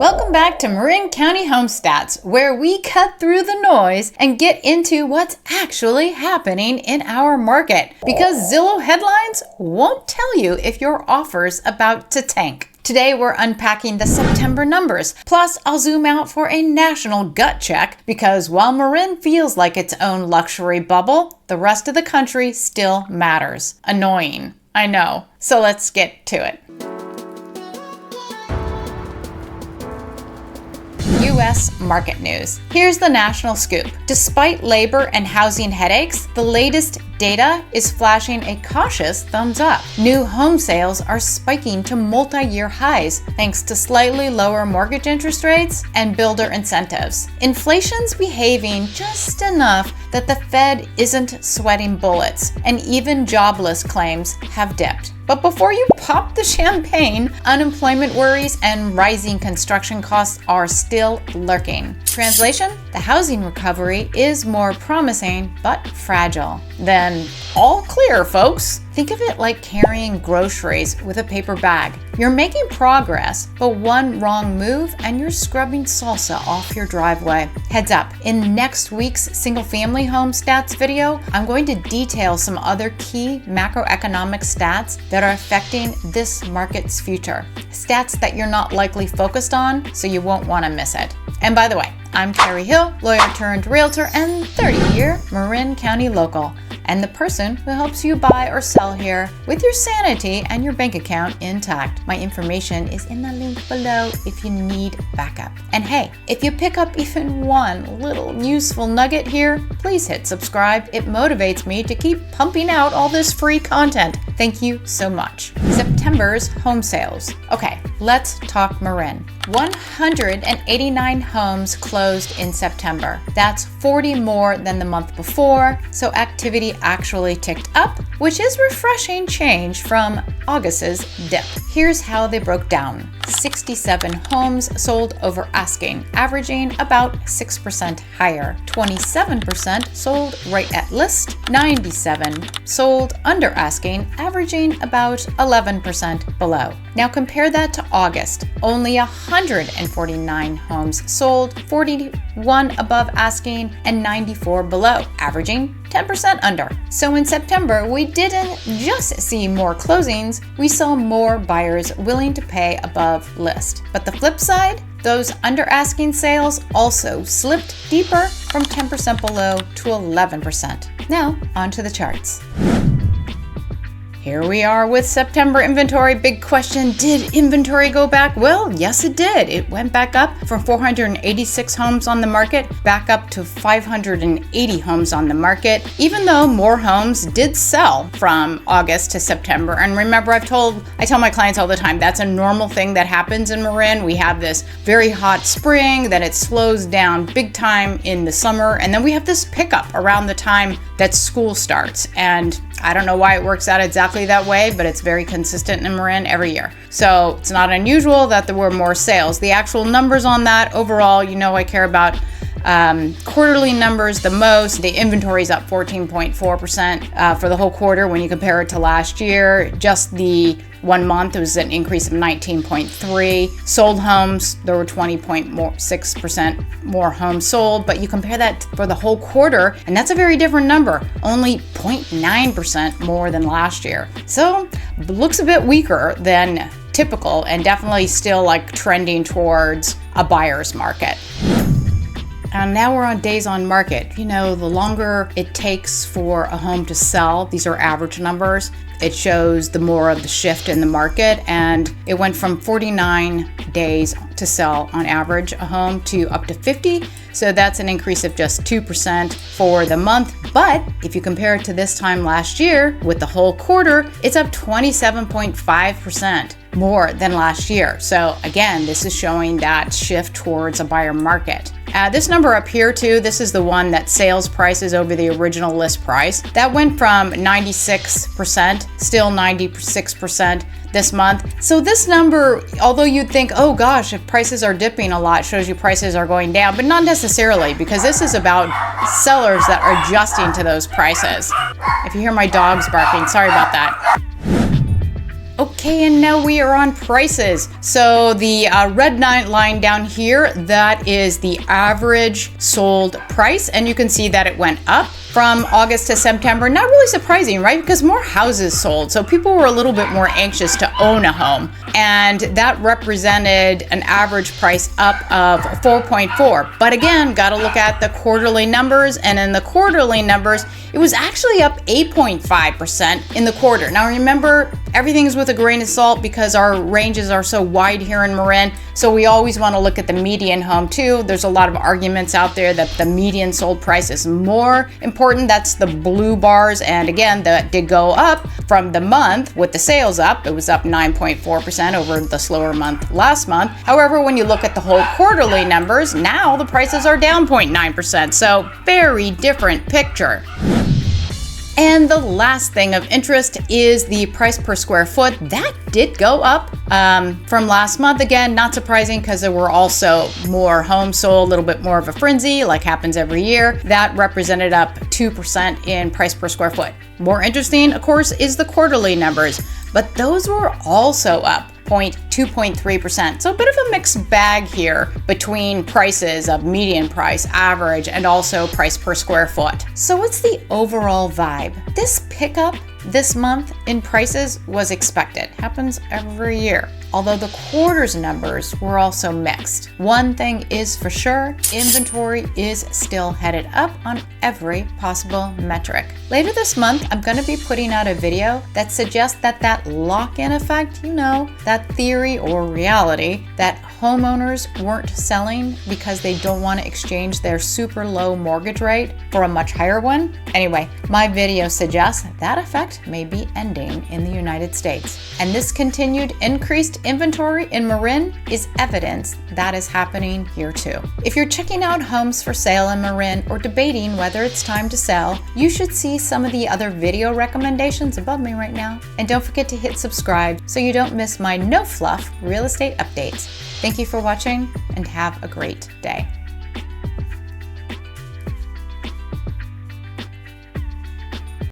Welcome back to Marin County Home Stats, where we cut through the noise and get into what's actually happening in our market. Because Zillow headlines won't tell you if your offer's about to tank. Today we're unpacking the September numbers, plus I'll zoom out for a national gut check because while Marin feels like its own luxury bubble, the rest of the country still matters. Annoying, I know. So let's get to it. U.S. market news. Here's the national scoop. Despite labor and housing headaches, the latest data is flashing a cautious thumbs up. New home sales are spiking to multi-year highs thanks to slightly lower mortgage interest rates and builder incentives. Inflation's behaving just enough that the Fed isn't sweating bullets, and even jobless claims have dipped. But before you pop the champagne, unemployment worries and rising construction costs are still lurking. Translation: the housing recovery is more promising but fragile. Then all clear, folks. Think of it like carrying groceries with a paper bag. You're making progress, but one wrong move and you're scrubbing salsa off your driveway. Heads up, in next week's single-family home stats video, I'm going to detail some other key macroeconomic stats that are affecting this market's future. Stats that you're not likely focused on, so you won't want to miss it. And by the way, I'm Karrie Hill, lawyer turned realtor and 30-year Marin County local, and the person who helps you buy or sell here with your sanity and your bank account intact. My information is in the link below if you need backup. And hey, if you pick up even one little useful nugget here, please hit subscribe. It motivates me to keep pumping out all this free content. Thank you so much. September's home sales. Okay, let's talk Marin. 189 homes closed in September. That's 40 more than the month before, so activity actually ticked up, which is refreshing change from August's dip. Here's how they broke down. 67 homes sold over asking, averaging about 6% higher. 27% sold right at list. 97 sold under asking, averaging about 11% below. Now compare that to August. Only 149 homes sold, 41 above asking, and 94 below, averaging 10% under. So in September, we didn't just see more closings, we saw more buyers willing to pay above list. But the flip side, those under asking sales also slipped deeper from 10% below to 11%. Now, onto the charts. Here we are with September inventory. Big question, did inventory go back? Well, yes it did. It went back up from 486 homes on the market back up to 580 homes on the market, even though more homes did sell from August to September. And remember, I tell my clients all the time, that's a normal thing that happens in Marin. We have this very hot spring, then it slows down big time in the summer, and then we have this pickup around the time that school starts. And I don't know why it works out exactly that way, but it's very consistent in Marin every year. So it's not unusual that there were more sales. The actual numbers on that overall, you know I care about quarterly numbers the most. The inventory is up 14.4% for the whole quarter when you compare it to last year. Just the 1 month, it was an increase of 19.3. Sold homes, there were 20.6% more homes sold, but you compare that for the whole quarter, and that's a very different number, only 0.9% more than last year. So looks a bit weaker than typical, and definitely still like trending towards a buyer's market. And now we're on days on market. You know, the longer it takes for a home to sell, these are average numbers, it shows the more of the shift in the market. And it went from 49 days to sell on average a home to up to 50. So that's an increase of just 2% for the month. But if you compare it to this time last year with the whole quarter, it's up 27.5%. more than last year. So again, this is showing that shift towards a buyer market. This number up here too, this is the one that sales prices over the original list price. That went from 96%, still 96% this month. So this number, although you'd think, oh gosh, if prices are dipping a lot, shows you prices are going down, but not necessarily, because this is about sellers that are adjusting to those prices. If you hear my dogs barking, sorry about that. Okay, and now we are on prices. So the red line down here, that is the average sold price. And you can see that it went up from August to September. Not really surprising, right? Because more houses sold. So people were a little bit more anxious to own a home. And that represented an average price up of 4.4. But again, got to look at the quarterly numbers. And in the quarterly numbers, it was actually up 8.5% in the quarter. Now remember, everything's with a grain of salt because our ranges are so wide here in Marin. So we always want to look at the median home too. There's a lot of arguments out there that the median sold price is more important. That's the blue bars. And again, that did go up from the month with the sales up. It was up 9.4% over the slower month last month. However, when you look at the whole quarterly numbers, now the prices are down 0.9%. So very different picture. And the last thing of interest is the price per square foot. That did go up from last month. Again, not surprising because there were also more homes sold, a little bit more of a frenzy like happens every year. That represented up 2% in price per square foot. More interesting, of course, is the quarterly numbers, but those were also up 2.3%. So a bit of a mixed bag here between prices of median price, average, and also price per square foot. So what's the overall vibe? This pickup this month in prices was expected. Happens every year. Although the quarters numbers were also mixed. One thing is for sure, inventory is still headed up on every possible metric. Later this month, I'm going to be putting out a video that suggests that lock-in effect, that theory or reality that homeowners weren't selling because they don't want to exchange their super low mortgage rate for a much higher one. Anyway, my video suggests that effect may be ending in the United States. And this continued increased inventory in Marin is evidence that is happening here too. If you're checking out homes for sale in Marin or debating whether it's time to sell, you should see some of the other video recommendations above me right now. And don't forget to hit subscribe so you don't miss my no fluff real estate updates. Thank you for watching and have a great day.